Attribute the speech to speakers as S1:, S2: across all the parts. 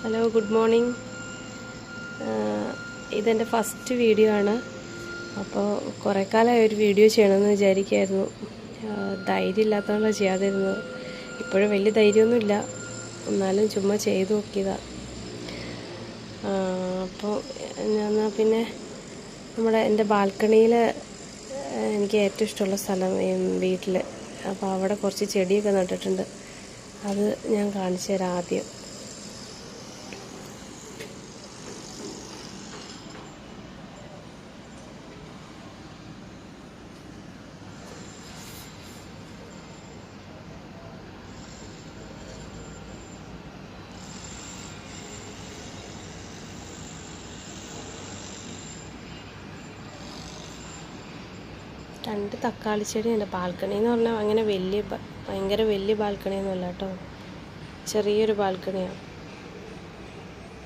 S1: Hello, good morning. ഇതെൻ്റെ first video ആണ്. അപ്പോൾ കുറേ കാലമായി ഒരു വീഡിയോ ചെയ്യണമെന്ന് വിചാരിക്കുമായിരുന്നു. ധൈര്യം ഇല്ലാത്തതുകൊണ്ടാണ് ചെയ്യാതിരുന്നത്. ഇപ്പോഴും വലിയ ധൈര്യമൊന്നുമില്ല, എന്നാലും ചുമ്മാ ചെയ്ത് നോക്കിയതാണ്. അപ്പോൾ എന്നാൽ പിന്നെ എൻ്റെ ബാൽക്കണിയിൽ എനിക്ക് ഏറ്റവും ഇഷ്ടമുള്ള സ്ഥലം വീട്ടിൽ. അപ്പോൾ അവിടെ കുറച്ച് ചെടിയൊക്കെ നട്ടിട്ടുണ്ട്. അത് ഞാൻ കാണിച്ചു തരാം ആദ്യം. രണ്ട് തക്കാളി ചെടിയുണ്ട്. ബാൽക്കണി എന്ന് പറഞ്ഞാൽ അങ്ങനെ ഭയങ്കര വലിയ ബാൽക്കണിയൊന്നുമല്ല കേട്ടോ, ചെറിയൊരു ബാൽക്കണിയാണ്.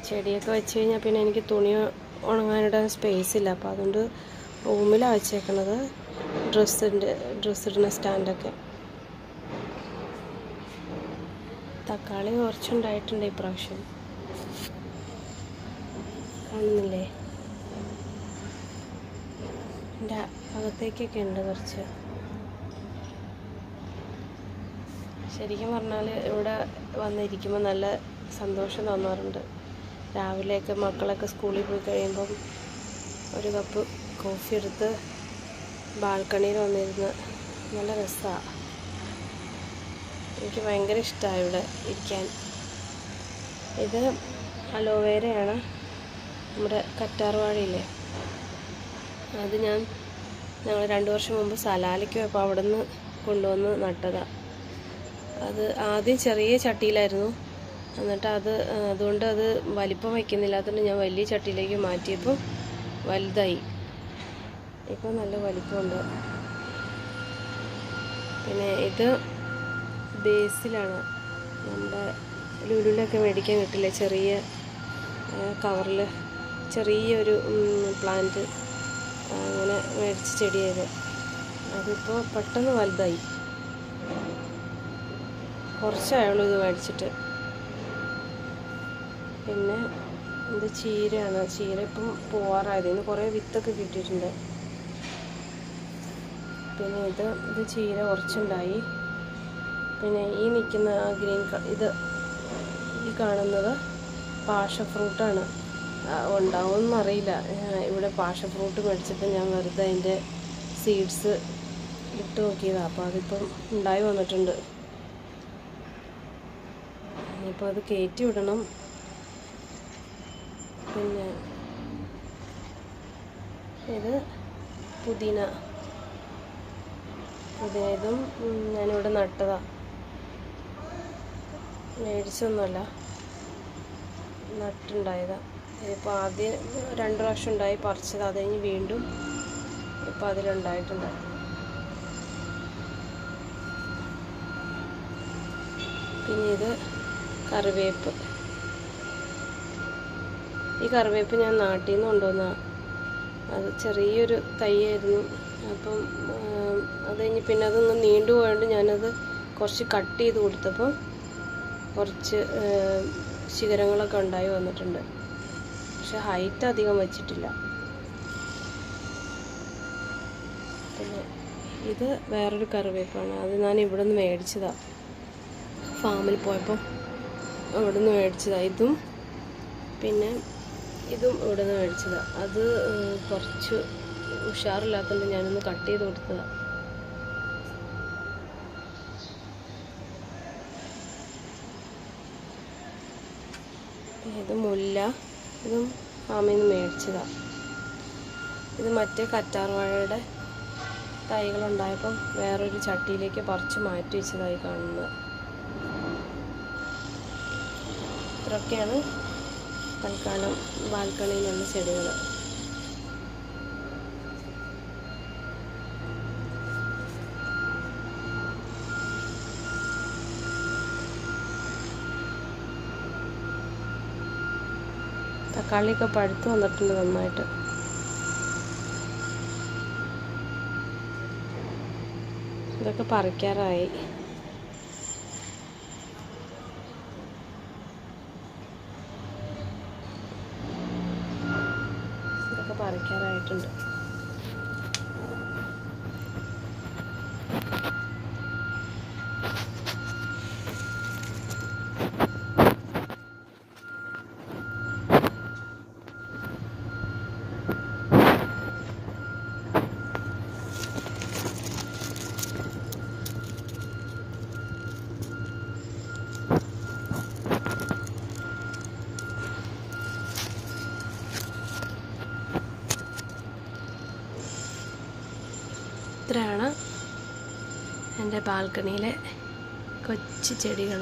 S1: ചെടിയൊക്കെ വെച്ച് കഴിഞ്ഞാൽ പിന്നെ എനിക്ക് തുണി ഉണങ്ങാനിടാൻ സ്പേസ് ഇല്ല. അപ്പോൾ അതുകൊണ്ട് റൂമിലാണ് വെച്ചേക്കണത്, ഡ്രസ്സ് ഇടുന്ന സ്റ്റാൻഡൊക്കെ. തക്കാളി കുറച്ചുണ്ടായിട്ടുണ്ട് ഇപ്രാവശ്യം, കാണുന്നില്ലേ? എൻ്റെ അകത്തേക്കൊക്കെ ഉണ്ട് കുറച്ച്. ശരിക്കും പറഞ്ഞാൽ ഇവിടെ വന്നിരിക്കുമ്പോൾ നല്ല സന്തോഷം തോന്നാറുണ്ട്. രാവിലെയൊക്കെ മക്കളൊക്കെ സ്കൂളിൽ പോയി കഴിയുമ്പം ഒരു കപ്പ് കോഫി എടുത്ത് ബാൽക്കണിയിൽ വന്നിരുന്ന് നല്ല രസമാണ്. എനിക്ക് ഭയങ്കര ഇഷ്ടമാണ് ഇവിടെ ഇരിക്കാൻ. ഇത് അലോവേരയാണ്, നമ്മുടെ കറ്റാർവാഴയില്ലേ, അത് ഞങ്ങൾ 2 വർഷം മുമ്പ് സലാലയ്ക്ക് പോയപ്പോൾ അവിടെ നിന്ന് കൊണ്ടുവന്ന് നട്ടതാണ്. അത് ആദ്യം ചെറിയ ചട്ടിയിലായിരുന്നു, എന്നിട്ട് അതുകൊണ്ട് അത് വലിപ്പം വയ്ക്കുന്നില്ലാത്തതുകൊണ്ട് ഞാൻ വലിയ ചട്ടിയിലേക്ക് മാറ്റിയപ്പോൾ വലുതായി. ഇപ്പോൾ നല്ല വലിപ്പമുണ്ട്. പിന്നെ ഇത് ബേസിലാണ്, നമ്മുടെ ലുലുവിലൊക്കെ മേടിക്കാൻ കിട്ടില്ല, ചെറിയ കവറിൽ ചെറിയൊരു പ്ലാന്റ്, അങ്ങനെ മേടിച്ച ചെടിയായത്. അതിപ്പോൾ പെട്ടെന്ന് വലുതായി. കുറച്ചായുള്ളൂ ഇത് മേടിച്ചിട്ട്. പിന്നെ ഇത് ചീരയാണ്. ചീര ഇപ്പം പോവാറായത്, ഇതിന് കുറേ വിത്തൊക്കെ കിട്ടിയിട്ടുണ്ട്. പിന്നെ ഇത് ചീര കുറച്ചുണ്ടായി. പിന്നെ ഈ നിൽക്കുന്ന ഗ്രീൻ ഈ കാണുന്നത് പാഷൻ ഫ്രൂട്ടാണ്. ഉണ്ടാവുമെന്ന് അറിയില്ല. ഇവിടെ പാഷൻ ഫ്രൂട്ട് മേടിച്ചപ്പോൾ ഞാൻ വെറുതെ അതിൻ്റെ സീഡ്സ് ഇട്ട് നോക്കിയതാണ്. അപ്പോൾ അതിപ്പം ഉണ്ടായി വന്നിട്ടുണ്ട്. ഇനിയിപ്പോൾ അത് കയറ്റി വിടണം. പിന്നെ ഇത് പുതിനയിതും ഞാനിവിടെ നട്ടതാണ്, മേടിച്ചൊന്നുമല്ല, നട്ടുണ്ടായതാണ്. ഇപ്പോൾ ആദ്യം 2 പ്രാവശ്യം ഉണ്ടായി, പറിച്ചത്. അത് കഴിഞ്ഞ് വീണ്ടും ഇപ്പോൾ അതിലുണ്ടായിട്ടുണ്ട്. പിന്നെ ഇത് കറിവേപ്പ്. ഈ കറിവേപ്പ് ഞാൻ നാട്ടിൽ നിന്ന് കൊണ്ടുവന്നതാണ്. അത് ചെറിയൊരു തൈയായിരുന്നു. അപ്പം അത് കഴിഞ്ഞ് പിന്നെ അതൊന്ന് നീണ്ടു പോയതുകൊണ്ട് ഞാനത് കുറച്ച് കട്ട് ചെയ്ത് കൊടുത്തപ്പോൾ കുറച്ച് ശിഖരങ്ങളൊക്കെ ഉണ്ടായി വന്നിട്ടുണ്ട്. പക്ഷെ ഹൈറ്റ് അധികം വച്ചിട്ടില്ല. പിന്നെ ഇത് വേറൊരു കറിവേപ്പാണ്. അത് ഞാൻ ഇവിടെ നിന്ന് മേടിച്ചതാണ്, ഫാമിൽ പോയപ്പോൾ അവിടെ നിന്ന് മേടിച്ചതാണ്. പിന്നെ ഇതും ഇവിടെ നിന്ന് മേടിച്ചതാണ്. അത് കുറച്ച് ഉഷാറില്ലാത്തതുകൊണ്ട് ഞാനൊന്ന് കട്ട് ചെയ്ത് കൊടുത്തതാണ്. ഇത് മുല്ല, ഇതും ഫാമിൽ നിന്ന് മേടിച്ചതാണ്. ഇത് മറ്റേ കറ്റാർവാഴയുടെ തൈകളുണ്ടായപ്പം വേറൊരു ചട്ടിയിലേക്ക് പറിച്ച് മാറ്റി വെച്ചതായി കാണുന്നത്. ഇത്രയൊക്കെയാണ് തൽക്കാലം ബാൽക്കണിയിലുള്ള ചെടികൾ. തക്കാളിയൊക്കെ പഴുത്ത് വന്നിട്ടുണ്ട് നന്നായിട്ട്. ഇതൊക്കെ പറിക്കാറായി. പറിക്കാറായിട്ടുണ്ട്. ഇത്രയാണ് എൻ്റെ ബാൽക്കണിയിലെ കൊച്ചു ചെടികൾ.